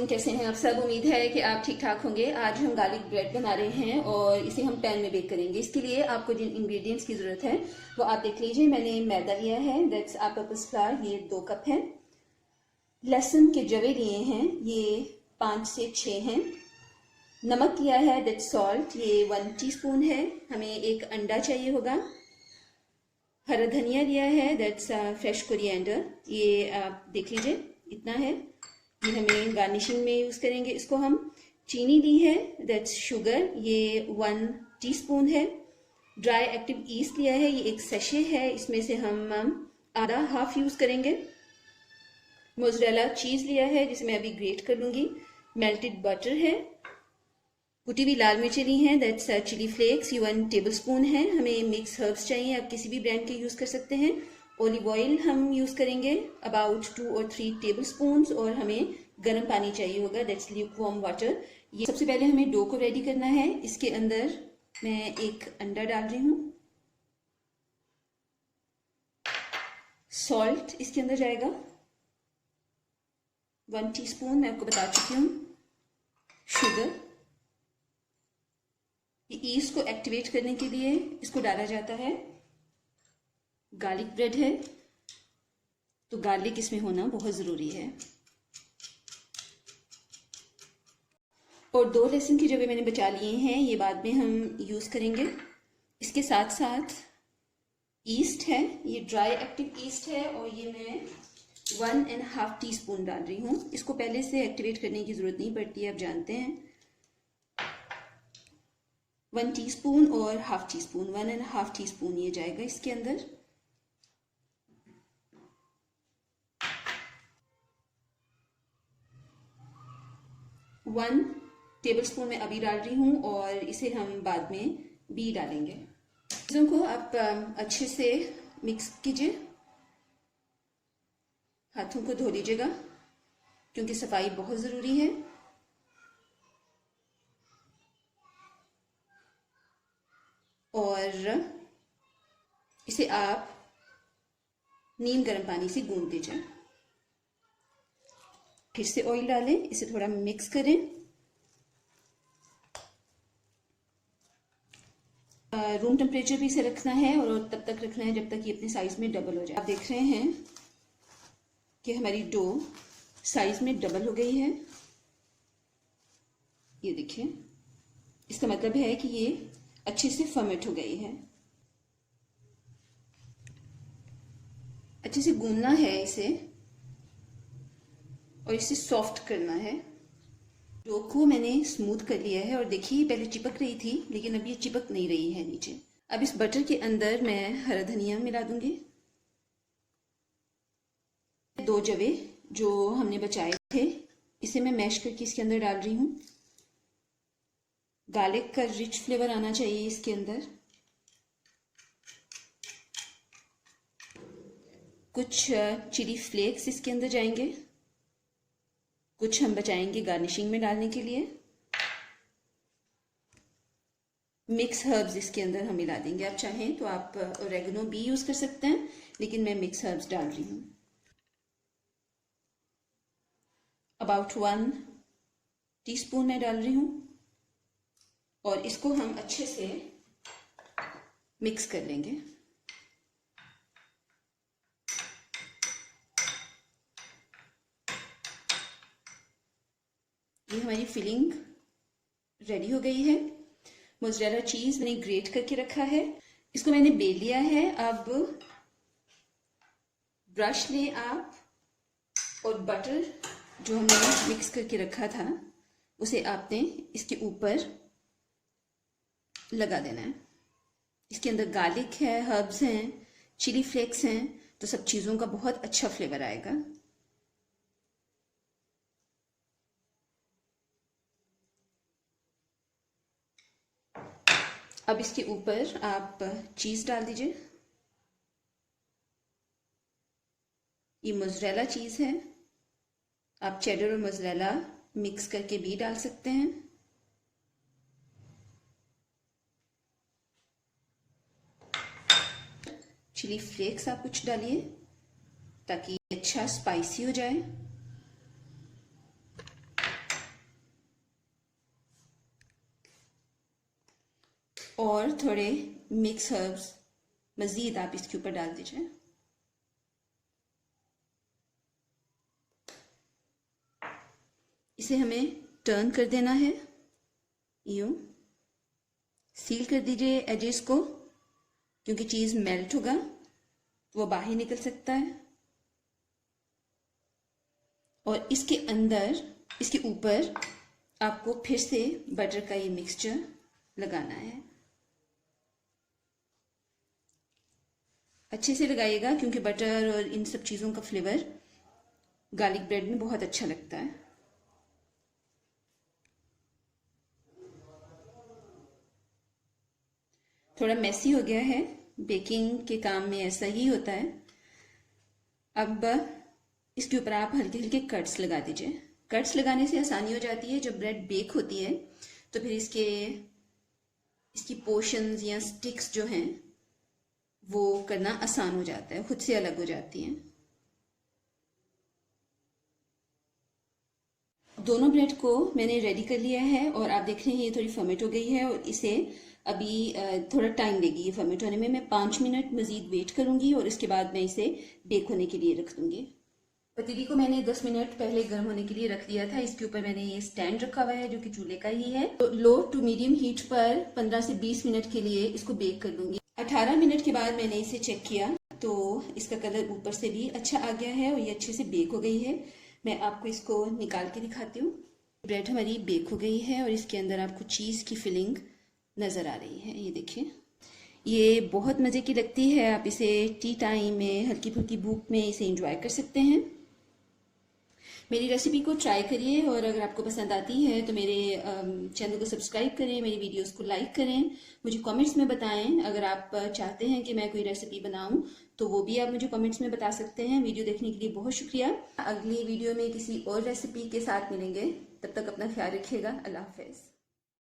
वालेकुम, कैसे हैं आप सब। उम्मीद है कि आप ठीक ठाक होंगे। आज हम गार्लिक ब्रेड बना रहे हैं और इसे हम पैन में बेक करेंगे। इसके लिए आपको जिन इंग्रेडिएंट्स की ज़रूरत है वो आप देख लीजिए। मैंने मैदा लिया है, दैट्स ऑल पर्पस फ्लावर, ये 2 कप है। लहसुन के जवे लिए हैं, ये 5 से 6 हैं। नमक लिया है, दैट्स सॉल्ट, ये 1 टीस्पून है। हमें 1 अंडा चाहिए होगा। हरा धनिया लिया है, दैट्स फ्रेश कोरिएंडर, ये आप देख लीजिए इतना है। ये हमें गार्निशिंग में यूज़ करेंगे इसको हम। चीनी ली है, दैट्स शुगर, ये 1 टीस्पून है। ड्राई एक्टिव ईस्ट लिया है, ये 1 सैशे है, इसमें से हम आधा हाफ यूज़ करेंगे। मोज़रेला चीज़ लिया है जिसे मैं अभी ग्रेट कर लूँगी। मेल्टेड बटर है। कुटी हुई लाल मिर्चें ली हैं, दैट्स चिली फ्लेक्स, ये 1 टेबल स्पून है। हमें मिक्स हर्ब्स चाहिए, आप किसी भी ब्रांड के यूज़ कर सकते हैं। ऑलिव ऑयल हम यूज़ करेंगे अबाउट 2 और 3 टेबल स्पून, और हमें गर्म पानी चाहिए होगा, दैट्स ल्यूकवार्म वाटर। ये सबसे पहले हमें डो को रेडी करना है। इसके अंदर मैं 1 अंडा डाल रही हूँ। सॉल्ट इसके अंदर जाएगा 1 टीस्पून, मैं आपको बता चुकी हूँ। शुगर, ये ईस्ट को एक्टिवेट करने के लिए इसको डाला जाता है। गार्लिक ब्रेड है तो गार्लिक इसमें होना बहुत ज़रूरी है। और 2 लहसुन की जगह मैंने बचा लिए हैं, ये बाद में हम यूज़ करेंगे। इसके साथ साथ ईस्ट है, ये ड्राई एक्टिव ईस्ट है, और ये मैं 1.5 टीस्पून डाल रही हूँ। इसको पहले से एक्टिवेट करने की ज़रूरत नहीं पड़ती है, आप जानते हैं। 1 टीस्पून और हाफ टीस्पून, 1.5 टीस्पून ये जाएगा इसके अंदर। वन टेबल स्पून मैं अभी डाल रही हूँ और इसे हम बाद में भी डालेंगे। चीज़ों को आप अच्छे से मिक्स कीजिए। हाथों को धो लीजिएगा क्योंकि सफाई बहुत ज़रूरी है। और इसे आप नीम गर्म पानी से गूंद दीजिए। फिर से ऑयल डालें, इसे थोड़ा मिक्स करें। रूम टेम्परेचर भी इसे रखना है और तब तक रखना है जब तक ये अपने साइज में डबल हो जाए। आप देख रहे हैं कि हमारी डो साइज में डबल हो गई है। ये देखिए, इसका मतलब है कि ये अच्छे से फर्मेंट हो गई है। अच्छे से गूंदना है इसे और इसे सॉफ्ट करना है। डो को मैंने स्मूथ कर लिया है और देखिए पहले चिपक रही थी लेकिन अब ये चिपक नहीं रही है नीचे। अब इस बटर के अंदर मैं हरा धनिया मिला दूंगी। 2 जवे जो हमने बचाए थे इसे मैं मैश करके इसके अंदर डाल रही हूँ। गार्लिक का रिच फ्लेवर आना चाहिए इसके अंदर। कुछ चिली फ्लेक्स इसके अंदर जाएंगे, कुछ हम बचाएंगे गार्निशिंग में डालने के लिए। मिक्स हर्ब्स इसके अंदर हम मिला देंगे। आप चाहें तो आप ओरेगनो भी यूज़ कर सकते हैं, लेकिन मैं मिक्स हर्ब्स डाल रही हूँ। अबाउट 1 टीस्पून मैं डाल रही हूँ और इसको हम अच्छे से मिक्स कर लेंगे। ये हमारी फिलिंग रेडी हो गई है। मोज़रेला चीज़ मैंने ग्रेट करके रखा है, इसको मैंने बेल लिया है। अब ब्रश लें आप और बटर जो हमने मिक्स करके रखा था उसे आपने इसके ऊपर लगा देना है। इसके अंदर गार्लिक है, हर्ब्स हैं, चिली फ्लेक्स हैं, तो सब चीज़ों का बहुत अच्छा फ्लेवर आएगा। अब इसके ऊपर आप चीज़ डाल दीजिए। ये मोज़रेला चीज़ है, आप चेडर और मोज़रेला मिक्स करके भी डाल सकते हैं। चिली फ्लेक्स आप कुछ डालिए ताकि अच्छा स्पाइसी हो जाए। और थोड़े मिक्स हर्ब्स मज़ीद आप इसके ऊपर डाल दीजिए। इसे हमें टर्न कर देना है, यूं सील कर दीजिए एजेस को, क्योंकि चीज़ मेल्ट होगा तो वो बाहर निकल सकता है। और इसके अंदर, इसके ऊपर आपको फिर से बटर का ये मिक्सचर लगाना है। अच्छे से लगाइएगा, क्योंकि बटर और इन सब चीज़ों का फ्लेवर गार्लिक ब्रेड में बहुत अच्छा लगता है। थोड़ा मेसी हो गया है, बेकिंग के काम में ऐसा ही होता है। अब इसके ऊपर आप हल्के हल्के कट्स लगा दीजिए। कट्स लगाने से आसानी हो जाती है, जब ब्रेड बेक होती है तो फिर इसकी पोर्शंस या स्टिक्स जो हैं वो करना आसान हो जाता है, खुद से अलग हो जाती हैं। दोनों ब्रेड को मैंने रेडी कर लिया है और आप देख रहे हैं ये थोड़ी फर्मेंट हो गई है और इसे अभी थोड़ा टाइम लेगी ये फर्मेंट होने में। मैं 5 मिनट मज़ीद वेट करूंगी और इसके बाद मैं इसे बेक होने के लिए रख दूंगी। पतीली को मैंने 10 मिनट पहले गर्म होने के लिए रख दिया था। इसके ऊपर मैंने ये स्टैंड रखा हुआ है जो कि चूल्हे का ही है। तो लो टू मीडियम हीट पर 15 से 20 मिनट के लिए इसको बेक कर दूंगी। 18 मिनट के बाद मैंने इसे चेक किया तो इसका कलर ऊपर से भी अच्छा आ गया है और ये अच्छे से बेक हो गई है। मैं आपको इसको निकाल के दिखाती हूँ। ब्रेड हमारी बेक हो गई है और इसके अंदर आपको चीज़ की फिलिंग नज़र आ रही है। ये देखिए, ये बहुत मज़े की लगती है। आप इसे टी टाइम में, हल्की फुल्की भूख में इसे एंजॉय कर सकते हैं। मेरी रेसिपी को ट्राई करिए और अगर आपको पसंद आती है तो मेरे चैनल को सब्सक्राइब करें, मेरी वीडियोस को लाइक करें, मुझे कमेंट्स में बताएं। अगर आप चाहते हैं कि मैं कोई रेसिपी बनाऊं तो वो भी आप मुझे कमेंट्स में बता सकते हैं। वीडियो देखने के लिए बहुत शुक्रिया। अगली वीडियो में किसी और रेसिपी के साथ मिलेंगे, तब तक अपना ख्याल रखिएगा। अल्लाह हाफ़िज़।